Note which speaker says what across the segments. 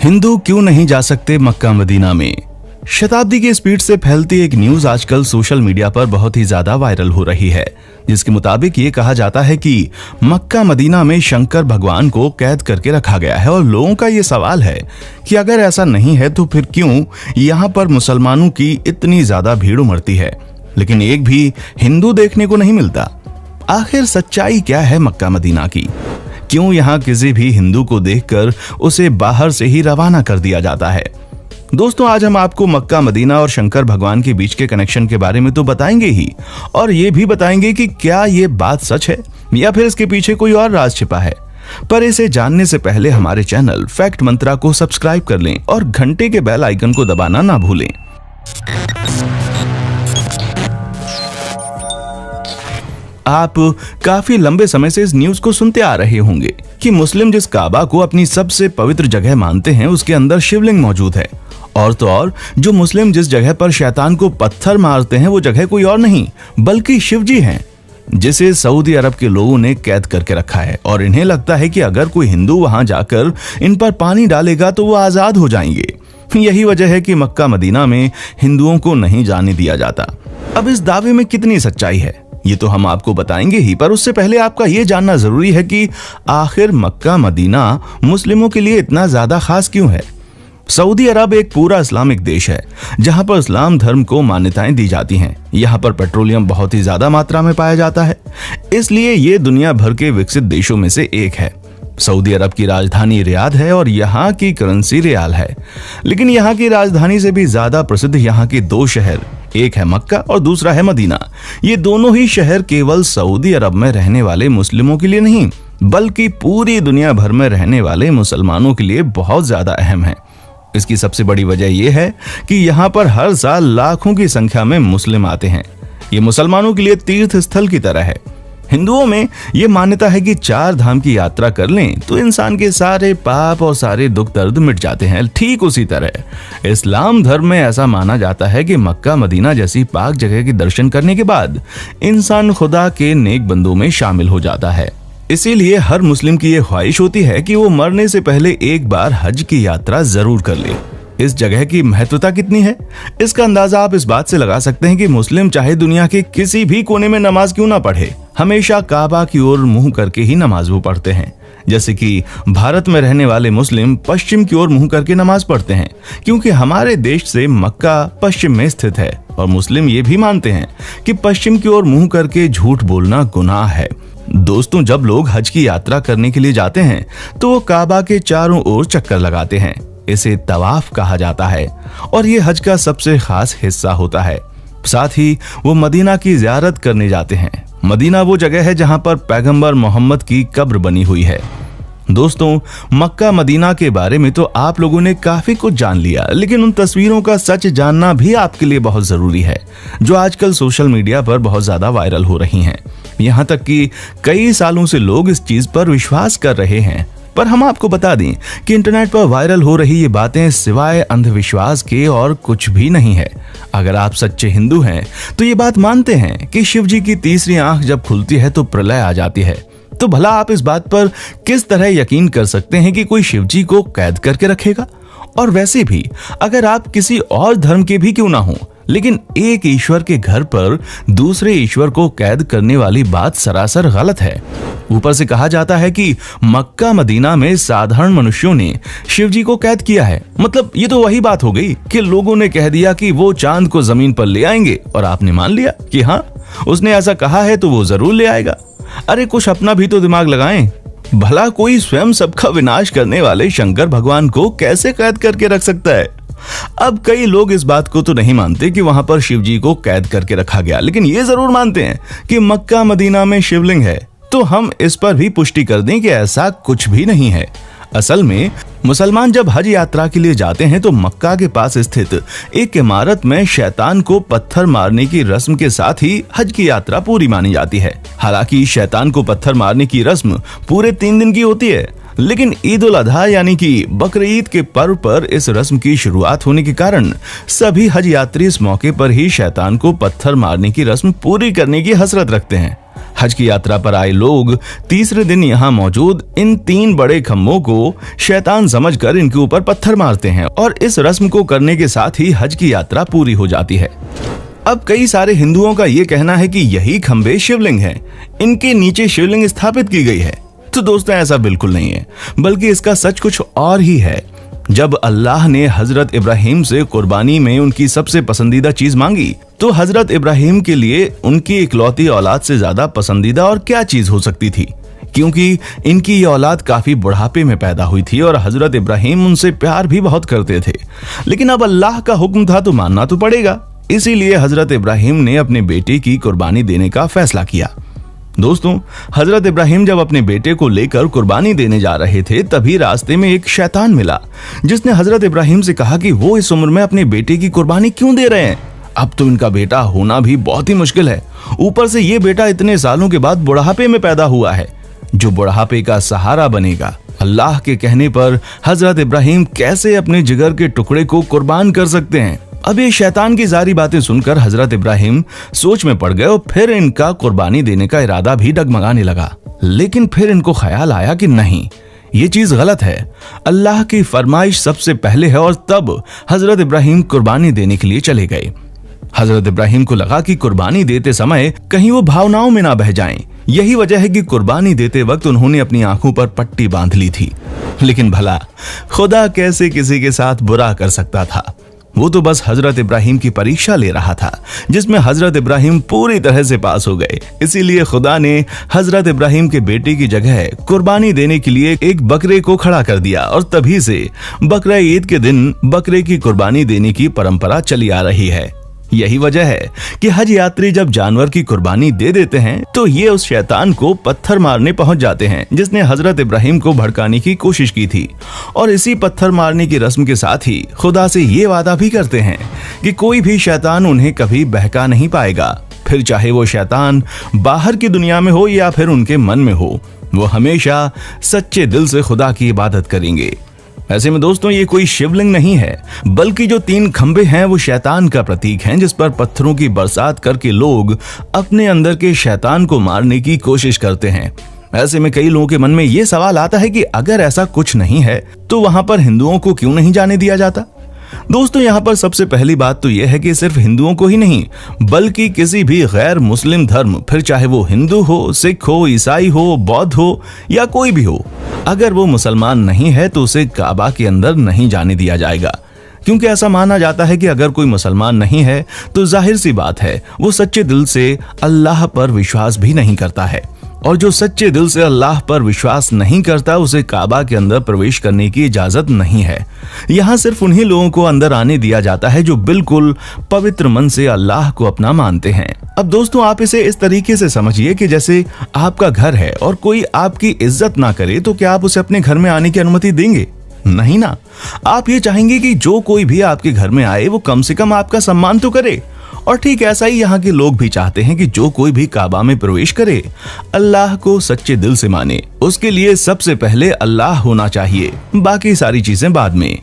Speaker 1: हिंदू क्यों नहीं जा सकते मक्का मदीना में? शताब्दी की स्पीड से फैलती एक न्यूज आजकल सोशल मीडिया पर बहुत ही ज्यादा वायरल हो रही है, जिसके मुताबिक ये कहा जाता है कि मक्का मदीना में शंकर भगवान को कैद करके रखा गया है। और लोगों का ये सवाल है कि अगर ऐसा नहीं है तो फिर क्यों यहाँ पर मुसलमानों की इतनी ज्यादा भीड़ उमड़ती है, लेकिन एक भी हिंदू देखने को नहीं मिलता। आखिर सच्चाई क्या है मक्का मदीना की? क्यों यहाँ किसी भी हिंदू को देखकर उसे बाहर से ही रवाना कर दिया जाता है? दोस्तों, आज हम आपको मक्का मदीना और शंकर भगवान के बीच के कनेक्शन के बारे में तो बताएंगे ही, और ये भी बताएंगे कि क्या ये बात सच है या फिर इसके पीछे कोई और राज छिपा है। पर इसे जानने से पहले हमारे चैनल फैक्ट मंत्रा को सब्सक्राइब कर लें और घंटे के बेल आइकन को दबाना ना भूलें। आप काफी लंबे समय से इस न्यूज को सुनते आ रहे होंगे कि मुस्लिम जिस काबा को अपनी सबसे पवित्र जगह मानते हैं उसके अंदर शिवलिंग मौजूद है। और तो और जो मुस्लिम जिस जगह पर शैतान को पत्थर मारते हैं वो जगह कोई और नहीं बल्कि शिव जी हैं, जिसे सऊदी अरब के लोगों ने कैद करके रखा है। और इन्हें लगता है कि अगर कोई हिंदू वहां जाकर इन पर पानी डालेगा तो वो आजाद हो जाएंगे। यही वजह है कि मक्का मदीना में हिंदुओं को नहीं जाने दिया जाता। अब इस दावे में कितनी सच्चाई है ये तो हम आपको बताएंगे ही, पर उससे पहले आपका ये जानना जरूरी है कि आखिर मक्का मदीना मुस्लिमों के लिए इतना ज्यादा खास क्यों है। सऊदी अरब एक पूरा इस्लामिक देश है जहां पर इस्लाम धर्म को मान्यताएं दी जाती हैं। यहां पर पेट्रोलियम बहुत ही ज्यादा मात्रा में पाया जाता है, इसलिए ये दुनिया भर के विकसित देशों में से एक है। सऊदी अरब की राजधानी रियाद है और यहाँ की करेंसी रियाल है। लेकिन यहाँ की राजधानी से भी ज्यादा प्रसिद्ध यहाँ के दो शहर, एक है मक्का और दूसरा है मदीना। ये दोनों ही शहर केवल सऊदी अरब में रहने वाले मुस्लिमों के लिए नहीं बल्कि पूरी दुनिया भर में रहने वाले मुसलमानों के लिए बहुत ज्यादा अहम है। इसकी सबसे बड़ी वजह यह है कि यहाँ पर हर साल लाखों की संख्या में मुस्लिम आते हैं। ये मुसलमानों के लिए तीर्थ स्थल की तरह है। हिंदुओं में यह मान्यता है कि 4 धाम की यात्रा कर लें तो इंसान के सारे पाप और सारे दुख दर्द मिट जाते हैं। ठीक उसी तरह इस्लाम धर्म में ऐसा माना जाता है कि मक्का मदीना जैसी पाक जगह के दर्शन करने के बाद इंसान खुदा के नेक बंदों में शामिल हो जाता है। इसीलिए हर मुस्लिम की यह ख्वाहिश होती है कि वो मरने से पहले एक बार हज की यात्रा जरूर कर ले। इस जगह की महत्वता कितनी है इसका अंदाजा आप इस बात से लगा सकते हैं कि मुस्लिम चाहे दुनिया के किसी भी कोने में नमाज क्यों ना पढ़े, हमेशा काबा की ओर मुंह करके ही नमाज वो पढ़ते हैं। जैसे कि भारत में रहने वाले मुस्लिम पश्चिम की ओर मुंह करके नमाज पढ़ते हैं, क्योंकि हमारे देश से मक्का पश्चिम में स्थित है। और मुस्लिम ये भी मानते हैं कि पश्चिम की ओर मुंह करके झूठ बोलना गुनाह है। दोस्तों, जब लोग हज की यात्रा करने के लिए जाते हैं तो वो काबा के चारों ओर चक्कर लगाते हैं। इसे तवाफ कहा जाता है और ये हज का सबसे खास हिस्सा होता है। साथ ही वो मदीना की ज़ियारत करने जाते हैं। मदीना वो जगह है जहां पर पैगंबर मोहम्मद की कब्र बनी हुई है। दोस्तों, मक्का मदीना के बारे में तो आप लोगों ने काफी कुछ जान लिया, लेकिन उन तस्वीरों का सच जानना भी आपके लिए बहुत जरूरी है जो आजकल सोशल मीडिया पर बहुत ज्यादा वायरल हो रही हैं। यहाँ तक कि कई सालों से लोग इस चीज पर विश्वास कर रहे हैं। पर हम आपको बता दें कि इंटरनेट पर वायरल हो रही ये बातें सिवाय अंधविश्वास के और कुछ भी नहीं है। अगर आप सच्चे हिंदू हैं तो ये बात मानते हैं कि शिव जी की तीसरी आंख जब खुलती है तो प्रलय आ जाती है, तो भला आप इस बात पर किस तरह यकीन कर सकते हैं कि कोई शिव जी को कैद करके रखेगा? और वैसे भी अगर आप किसी और धर्म के भी क्यों ना हो, लेकिन एक ईश्वर के घर पर दूसरे ईश्वर को कैद करने वाली बात सरासर गलत है। ऊपर से कहा जाता है कि मक्का मदीना में साधारण मनुष्यों ने शिव जी को कैद किया है। मतलब ये तो वही बात हो गई कि लोगों ने कह दिया कि वो चांद को जमीन पर ले आएंगे और आपने मान लिया कि हाँ, उसने ऐसा कहा है तो वो जरूर ले आएगा। अरे कुछ अपना भी तो दिमाग लगाएं। भला कोई स्वयं सबका विनाश करने वाले शंकर भगवान को कैसे कैद करके रख सकता है? अब कई लोग इस बात को तो नहीं मानते कि वहां पर शिव जी को कैद करके रखा गया, लेकिन ये जरूर मानते हैं कि मक्का मदीना में शिवलिंग है। तो हम इस पर भी पुष्टि कर दें कि ऐसा कुछ भी नहीं है। असल में मुसलमान जब हज यात्रा के लिए जाते हैं तो मक्का के पास स्थित एक इमारत में शैतान को पत्थर मारने की रस्म के साथ ही हज की यात्रा पूरी मानी जाती है। हालांकि शैतान को पत्थर मारने की रस्म पूरे 3 दिन की होती है, लेकिन ईद उल अधा यानी कि बकरीद के पर्व पर इस रस्म की शुरुआत होने के कारण सभी हज यात्री इस मौके पर ही शैतान को पत्थर मारने की रस्म पूरी करने की हसरत रखते हैं। हज की यात्रा पर आए लोग तीसरे दिन यहाँ मौजूद इन 3 बड़े खम्भों को शैतान समझकर इनके ऊपर पत्थर मारते हैं और इस रस्म को करने के साथ ही हज की यात्रा पूरी हो जाती है। अब कई सारे हिंदुओं का ये कहना है कि यही खंभे शिवलिंग हैं, इनके नीचे शिवलिंग स्थापित की गई है। तो दोस्तों ऐसा बिल्कुल नहीं है, बल्कि इसका सच कुछ और ही है। जब अल्लाह ने हजरत इब्राहिम से कुर्बानी में उनकी सबसे पसंदीदा चीज मांगी, तो हजरत इब्राहिम के लिए उनकी इकलौती औलाद से ज्यादा पसंदीदा और क्या चीज हो सकती थी, क्योंकि इनकी ये औलाद काफी बुढ़ापे में पैदा हुई थी और हजरत इब्राहिम उनसे प्यार भी बहुत करते थे। लेकिन अब अल्लाह का हुक्म था तो मानना तो पड़ेगा, इसीलिए हजरत इब्राहिम ने अपने बेटे की कुर्बानी देने का फैसला किया। दोस्तों, हजरत इब्राहिम जब अपने बेटे को लेकर कुर्बानी देने जा रहे थे, तभी रास्ते में एक शैतान मिला, जिसने हजरत इब्राहिम से कहा कि वो इस उम्र में अपने बेटे की कुर्बानी क्यों दे रहे हैं। अब तो इनका बेटा होना भी बहुत ही मुश्किल है, ऊपर से ये बेटा इतने सालों के बाद बुढ़ापे में पैदा हुआ है, जो बुढ़ापे का सहारा बनेगा। अल्लाह के कहने पर हजरत इब्राहिम कैसे अपने जिगर के टुकड़े को कुर्बान कर सकते हैं। अब ये शैतान की सारी बातें सुनकर हजरत इब्राहिम सोच में पड़ गए और फिर इनका कुर्बानी देने का इरादा भी डगमगाने लगा। लेकिन फिर इनको ख्याल आया कि नहीं, ये चीज गलत है, अल्लाह की फरमाइश सबसे पहले है। और तब हजरत इब्राहिम कुर्बानी देने के लिए चले गए। हजरत इब्राहिम को लगा कि कुर्बानी देते समय कहीं वो भावनाओं में ना बह जाएं। यही वजह है कि कुर्बानी देते वक्त उन्होंने अपनी आंखों पर पट्टी बांध ली थी। लेकिन भला खुदा कैसे किसी के साथ बुरा कर सकता था। वो तो बस हजरत इब्राहिम की परीक्षा ले रहा था, जिसमें हजरत इब्राहिम पूरी तरह से पास हो गए। इसीलिए खुदा ने हजरत इब्राहिम के बेटे की जगह कुर्बानी देने के लिए एक बकरे को खड़ा कर दिया और तभी से बकरा ईद के दिन बकरे की कुर्बानी देने की परंपरा चली आ रही है। यही वजह है कि हज यात्री जब जानवर की कुर्बानी दे देते हैं तो ये उस शैतान को पत्थर मारने पहुंच जाते हैं, जिसने हजरत इब्राहिम को भड़काने की कोशिश की थी। और इसी पत्थर मारने की रस्म के साथ ही खुदा से ये वादा भी करते हैं कि कोई भी शैतान उन्हें कभी बहका नहीं पाएगा। फिर चाहे वो शैतान बाहर की दुनिया में हो या फिर उनके मन में हो, वो हमेशा सच्चे दिल से खुदा की इबादत करेंगे। ऐसे में दोस्तों, ये कोई शिवलिंग नहीं है, बल्कि जो 3 खंबे हैं वो शैतान का प्रतीक हैं, जिस पर पत्थरों की बरसात करके लोग अपने अंदर के शैतान को मारने की कोशिश करते हैं। ऐसे में कई लोगों के मन में ये सवाल आता है कि अगर ऐसा कुछ नहीं है तो वहां पर हिंदुओं को क्यों नहीं जाने दिया जाता। दोस्तों, यहाँ पर सबसे पहली बात तो यह है कि सिर्फ हिंदुओं को ही नहीं, बल्कि किसी भी गैर मुस्लिम धर्म, फिर चाहे वो हिंदू हो, सिख हो, ईसाई हो, बौद्ध हो या कोई भी हो, अगर वो मुसलमान नहीं है तो उसे काबा के अंदर नहीं जाने दिया जाएगा। क्योंकि ऐसा माना जाता है कि अगर कोई मुसलमान नहीं है तो जाहिर सी बात है वो सच्चे दिल से अल्लाह पर विश्वास भी नहीं करता है, और जो सच्चे दिल से अल्लाह पर विश्वास नहीं करता उसे काबा के अंदर प्रवेश करने की इजाजत नहीं है। यहाँ सिर्फ उन्हीं लोगों को अंदर आने दिया जाता है जो बिल्कुल पवित्र मन से अल्लाह को अपना मानते हैं। अब दोस्तों, आप इसे इस तरीके से समझिए कि जैसे आपका घर है और कोई आपकी इज्जत ना करे तो क्या आप उसे अपने घर में आने की अनुमति देंगे? नहीं ना। आप ये चाहेंगे कि जो कोई भी आपके घर में आए वो कम से कम आपका सम्मान तो करे। और ठीक ऐसा ही यहाँ के लोग भी चाहते हैं कि जो कोई भी काबा में प्रवेश करे अल्लाह को सच्चे दिल से माने। उसके लिए सबसे पहले अल्लाह होना चाहिए, बाकी सारी चीजें बाद में।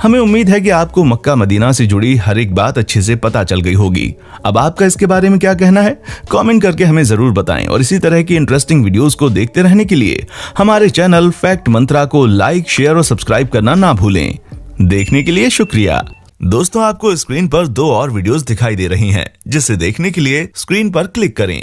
Speaker 1: हमें उम्मीद है कि आपको मक्का मदीना से जुड़ी हर एक बात अच्छे से पता चल गई होगी। अब आपका इसके बारे में क्या कहना है, कमेंट करके हमें जरूर बताएं। और इसी तरह की इंटरेस्टिंग वीडियोस को देखते रहने के लिए हमारे चैनल फैक्ट मंत्रा को लाइक, शेयर और सब्सक्राइब करना ना भूलें। देखने के लिए शुक्रिया। दोस्तों, आपको स्क्रीन पर 2 और वीडियोस दिखाई दे रही हैं, जिसे देखने के लिए स्क्रीन पर क्लिक करें।